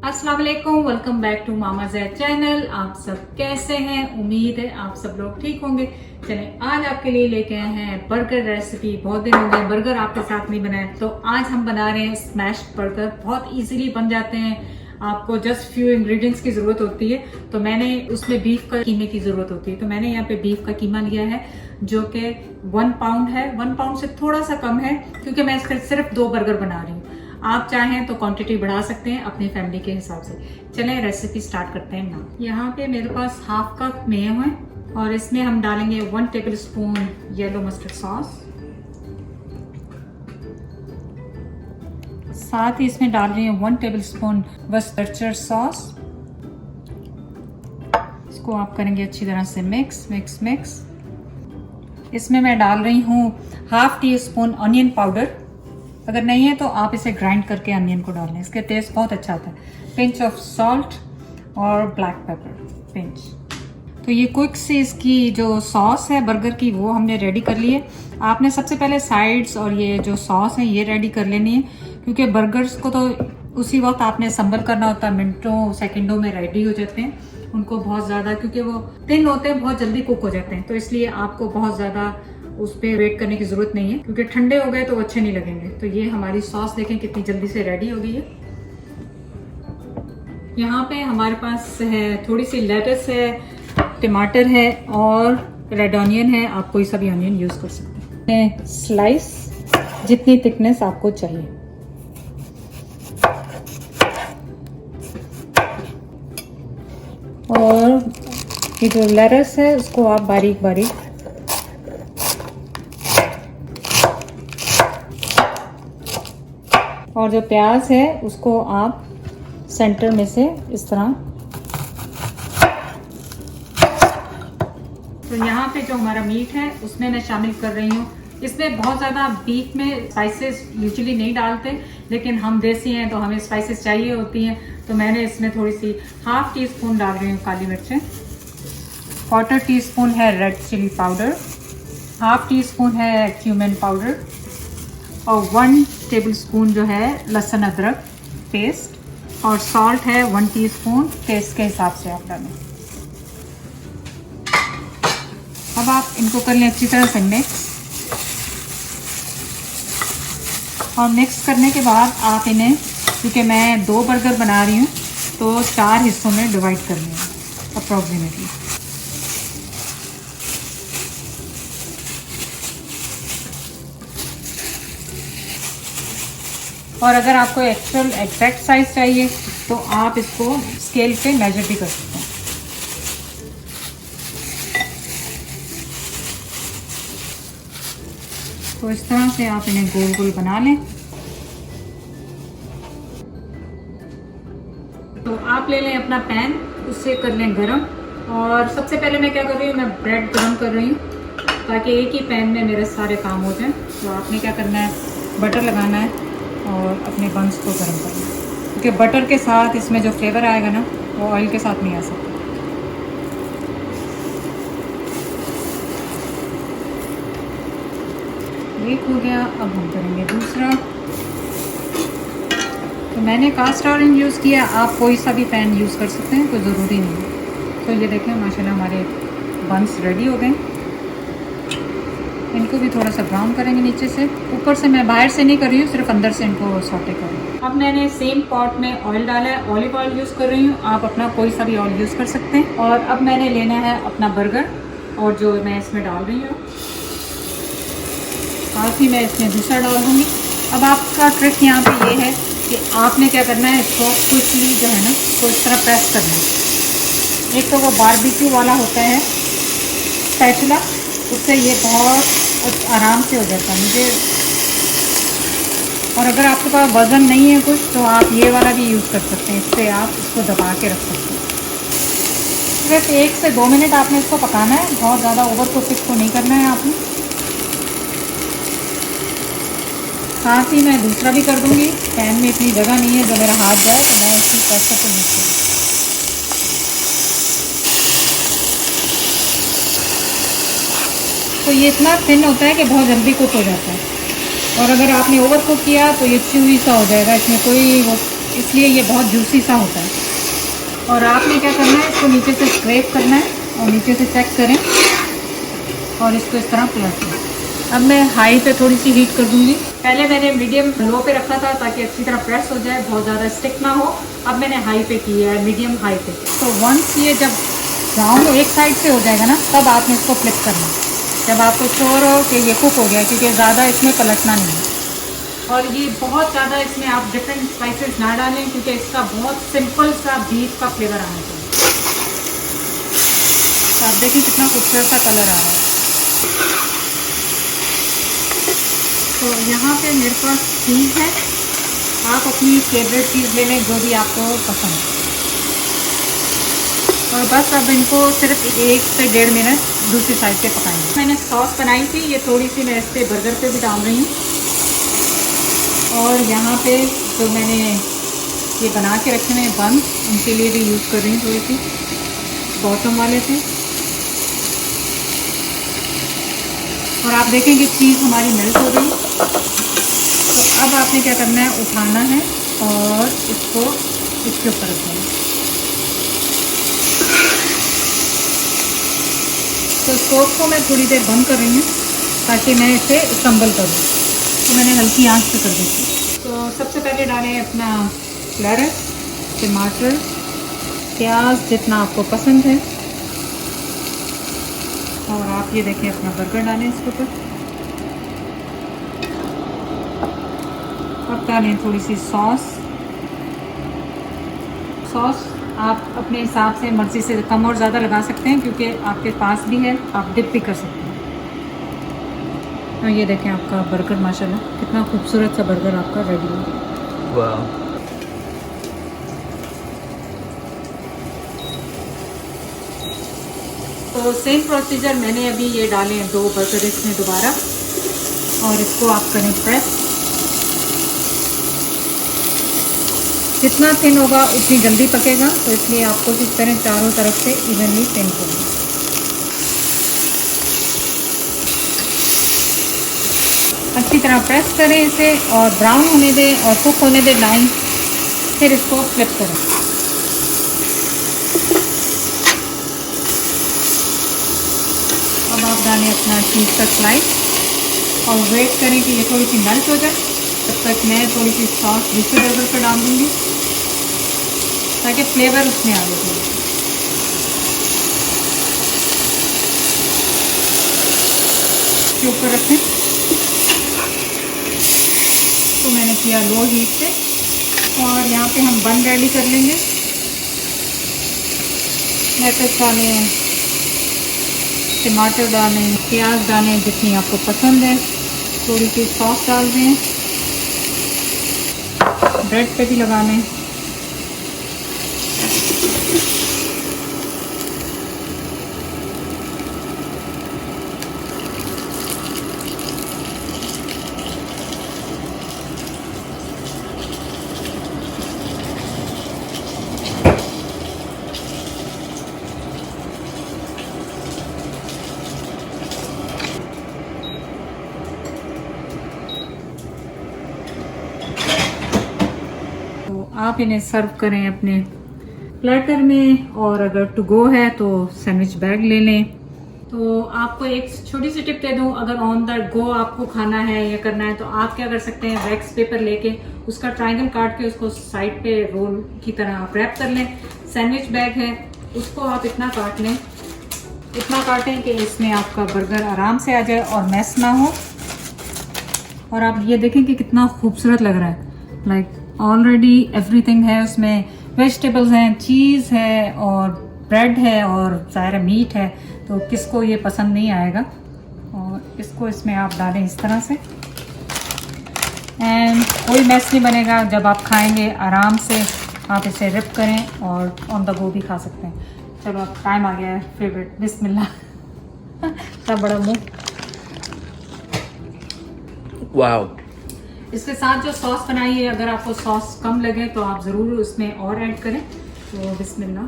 अस्सलाम वालेकुम, welcome back to Mama Zaid channel. आप सब कैसे हैं? उम्मीद है आप सब लोग ठीक होंगे। चलें, आज आपके लिए लेके आए हैं बर्गर रेसिपी। बहुत दिन हो गए बर्गर आपके साथ नहीं बनाए, तो आज हम बना रहे हैं स्मैश्ड बर्गर। बहुत इजीली बन जाते हैं, आपको जस्ट फ्यू इंग्रेडिएंट्स की जरूरत होती है। तो मैंने उसमें बीफ का कीमे की जरूरत होती है, तो मैंने यहाँ पे बीफ का कीमा लिया है जो कि 1 पाउंड है। 1 पाउंड से थोड़ा सा कम है क्योंकि मैं इसके सिर्फ 2 बर्गर बना रही हूँ। आप चाहें तो क्वांटिटी बढ़ा सकते हैं अपनी फैमिली के हिसाब से। चलें रेसिपी स्टार्ट करते हैं ना। यहाँ पे मेरे पास हाफ कप मेयो है और इसमें हम डालेंगे 1 table spoon yellow mustard sauce. साथ ही इसमें डाल रही हूँ 1 टेबल स्पून वर्सेस्चर सॉस। इसको आप करेंगे अच्छी तरह से मिक्स। इसमें मैं डाल रही हूँ half tea spoon onion powder. अगर नहीं है तो आप इसे ग्राइंड करके अनियन को डाल लें, इसके टेस्ट बहुत अच्छा आता है। पिंच ऑफ सॉल्ट और ब्लैक पेपर पिंच। तो ये क्विक से इसकी जो सॉस है बर्गर की वो हमने रेडी कर ली है। आपने सबसे पहले साइड्स और ये जो सॉस है ये रेडी कर लेनी है क्योंकि बर्गर्स को तो उसी वक्त आपने असम्बल करना होता है, मिनटों सेकेंडों में रेडी हो जाते हैं। उनको बहुत ज़्यादा क्योंकि वो थिन होते हैं बहुत जल्दी कुक हो जाते हैं, तो इसलिए आपको बहुत ज़्यादा उस पर वेट करने की जरूरत नहीं है क्योंकि ठंडे हो गए तो अच्छे नहीं लगेंगे। तो ये हमारी सॉस देखें कितनी जल्दी से रेडी हो गई है। यहाँ पे हमारे पास है थोड़ी सी लेटस है, टमाटर है और रेड ऑनियन है। आप कोई सा भी ऑनियन यूज कर सकते हैं। स्लाइस जितनी थिकनेस आपको चाहिए। और ये जो लेटस है उसको आप बारीक बारीक और जो प्याज है उसको आप सेंटर में से इस तरह। तो यहाँ पे जो हमारा मीट है उसमें मैं शामिल कर रही हूँ। इसमें बहुत ज़्यादा बीफ में स्पाइसेस यूजुअली नहीं डालते, लेकिन हम देसी हैं तो हमें स्पाइसेस चाहिए होती हैं। तो मैंने इसमें थोड़ी सी हाफ टी स्पून डाल रही हूँ काली मिर्चें। 1/4 टीस्पून है red chilli powder. Half teaspoon है क्यूमिन पाउडर और 1 टेबल स्पून जो है लहसुन अदरक पेस्ट। और सॉल्ट है 1 टीस्पून, टेस्ट के हिसाब से आप डालें। अब आप इनको कर लें अच्छी तरह से मिक्स। और मिक्स करने के बाद आप इन्हें, क्योंकि मैं 2 बर्गर बना रही हूँ तो 4 हिस्सों में डिवाइड कर लें अप्रॉक्सीमेटली। और अगर आपको एक्चुअल एग्जैक्ट साइज चाहिए तो आप इसको स्केल पे मेजर भी कर सकते हैं। तो इस तरह से आप इन्हें गोल गोल बना लें। तो आप ले लें अपना पैन, उससे कर लें गरम। और सबसे पहले मैं क्या कर रही हूँ, मैं ब्रेड गरम कर रही हूँ ताकि एक ही पैन में मेरे सारे काम हो जाएं। तो आपने क्या करना है, बटर लगाना है और अपने बंस को गर्म करना है क्योंकि बटर के साथ इसमें जो फ्लेवर आएगा ना वो ऑयल के साथ नहीं आ सकता। एक हो गया, अब हम करेंगे दूसरा। तो मैंने कास्ट आयरन यूज़ किया, आप कोई सा भी पैन यूज़ कर सकते हैं, कोई ज़रूरी नहीं है। तो ये देखें माशाल्लाह हमारे बंस रेडी हो गए। इनको भी थोड़ा सा ब्राउन करेंगे नीचे से। ऊपर से मैं बाहर से नहीं कर रही हूँ, सिर्फ अंदर से इनको सौटे कर रही हूँ। अब मैंने सेम पॉट में ऑयल डाला है, ऑलिव ऑयल यूज़ कर रही हूँ। आप अपना कोई सा भी ऑयल यूज़ कर सकते हैं। और अब मैंने लेना है अपना बर्गर और जो मैं इसमें डाल रही हूँ, साथ ही मैं इसमें दूसरा डाल दूँगी। अब आपका ट्रिक यहाँ पे ये है कि आपने क्या करना है, इसको क्विकली जो है ना इसको इस तरह प्रेस करना है। एक तो वो बारबेक्यू वाला होता है स्पैचुला, उससे ये बहुत आराम से हो जाता है मुझे। और अगर आपके पास वज़न नहीं है कुछ तो आप ये वाला भी यूज़ कर सकते हैं, इससे आप इसको दबा के रख सकते हैं। सिर्फ 1 से 2 मिनट आपने इसको पकाना है, बहुत ज़्यादा ओवर कुक इसको नहीं करना है आपने। साथ ही मैं दूसरा भी कर दूँगी। पैन में इतनी जगह नहीं है जो मेरा हाथ जाए, तो मैं इसकी प्रेस करके यूज़ करूँ। तो ये इतना थिन होता है कि बहुत जल्दी कुक हो जाता है। और अगर आपने ओवर कुक किया तो ये च्यूई सा हो जाएगा, इसमें कोई वो इसलिए ये बहुत जूसी सा होता है। और आपने क्या करना है, इसको नीचे से स्क्रैप करना है और नीचे से चेक करें और इसको इस तरह पलट लें। अब मैं हाई पे थोड़ी सी हीट कर दूंगी। पहले मैंने मीडियम लो पे रखा था ताकि अच्छी तरह प्रेस हो जाए, बहुत ज़्यादा स्टिक ना हो। अब मैंने हाई पे किया है, मीडियम हाई पे। तो वंस ये जब ब्राउन एक साइड से हो जाएगा ना, तब आपने इसको फ्लिप करना है, जब आपको श्योर हो कि ये कुक हो गया, क्योंकि ज़्यादा इसमें पलटना नहीं है। और ये बहुत ज़्यादा इसमें आप डिफरेंट स्पाइसेस ना डालें, क्योंकि इसका बहुत सिंपल सा बीफ का फ्लेवर आना चाहिए। तो आप देखिए कितना खूबसूरत सा कलर आ रहा है। तो यहाँ पे मेरे पास चीज़ है, आप अपनी फेवरेट चीज़ ले लें जो भी आपको पसंद है। और बस अब इनको सिर्फ 1 से 1.5 मिनट दूसरी साइड पे पकाएंगे। मैंने सॉस बनाई थी, ये थोड़ी सी मैं इस पर बर्गर पे भी डाल रही हूँ। और यहाँ पे जो मैंने ये बना के रखे हैं बन, उनके लिए भी यूज़ कर रही हूँ, थोड़ी सी बॉटम वाले थे। और आप देखेंगे चीज़ हमारी मेल्ट हो गई। तो अब आपने क्या करना है, उठाना है और इसको इसके ऊपर रखना है। तो स्टोव को मैं थोड़ी देर बंद कर रही हूँ ताकि मैं इसे संभल करूँ। तो मैंने हल्की आंच पे कर दी थी। तो सबसे पहले डालें अपना लेट्स, टमाटर, प्याज जितना आपको पसंद है। और आप ये देखें अपना बर्गर डालें इसके ऊपर। अब डालें थोड़ी सी सॉस आप अपने हिसाब से मर्ज़ी से कम और ज़्यादा लगा सकते हैं, क्योंकि आपके पास भी है, आप डिप भी कर सकते हैं। और ये देखें आपका बर्गर, माशाल्लाह कितना खूबसूरत सा बर्गर आपका रेडी हो गया। वाह। तो सेम प्रोसीजर, मैंने अभी ये डाले हैं 2 बर्गर इसमें दोबारा, और इसको आप करें प्रेस। जितना थिन होगा उतनी जल्दी पकेगा, तो इसलिए आप कोशिश करें चारों तरफ से इवनली थिन करें। अच्छी तरह प्रेस करें इसे और ब्राउन होने दें और कुक होने दें लाइन, फिर इसको फ्लिप करें। अब आप डालें अपना चीज़ का स्लाइस और वेट करें कि ये थोड़ी सी मेल्ट हो जाए। तब तक मैं थोड़ी सी सॉस दूसरे बर्गर पर डाल दूँगी ताकि फ्लेवर उसमें आ जाए। इसके ऊपर रखें। तो मैंने किया लो हीट पे, और यहाँ पे हम बन रेडी कर लेंगे। लेट्स डालें, टमाटर डालें, प्याज डालें जितनी आपको पसंद है, थोड़ी सी सॉस डाल दें, ब्रेड पे भी लगा लें। आप इन्हें सर्व करें अपने प्लेटर में, और अगर टू गो है तो सैंडविच बैग ले लें। तो आपको एक छोटी सी टिप दे दूं, अगर ऑन द गो आपको खाना है या करना है तो आप क्या कर सकते हैं, वैक्स पेपर लेके उसका ट्रायंगल काट के उसको साइड पे रोल की तरह आप रैप कर लें। सैंडविच बैग है उसको आप इतना काट लें, इतना काटें कि इसमें आपका बर्गर आराम से आ जाए और मैस ना हो। और आप ये देखें कि कितना खूबसूरत लग रहा है, लाइक ऑलरेडी एवरीथिंग है उसमें, वेजिटेबल्स हैं, चीज़ है और ब्रेड है और ज़ाहिर मीट है, तो किसको ये पसंद नहीं आएगा। और इसको इसमें आप डालें इस तरह से, एंड कोई मैस नहीं बनेगा। जब आप खाएंगे आराम से आप इसे रिप करें और ऑन द गो भी खा सकते हैं। चलो अब टाइम आ गया है फेवरेट, बिस्मिल्लाह। सब बड़ा मुँह। वाओ। इसके साथ जो सॉस बनाई है, अगर आपको सॉस कम लगे तो आप ज़रूर उसमें और ऐड करें। तो बिस्मिल्लाह।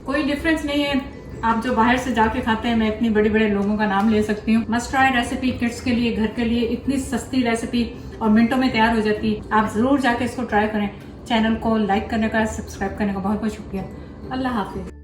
कोई डिफरेंस नहीं है, आप जो बाहर से जाके खाते हैं, मैं इतनी बड़े बड़े लोगों का नाम ले सकती हूँ। मस्ट ट्राई रेसिपी, किड्स के लिए, घर के लिए, इतनी सस्ती रेसिपी। और मिनटों में तैयार हो जाती है। आप ज़रूर जाके इसको ट्राई करें। चैनल को लाइक करने का, सब्सक्राइब करने का बहुत बहुत शुक्रिया। अल्लाह हाफिज़।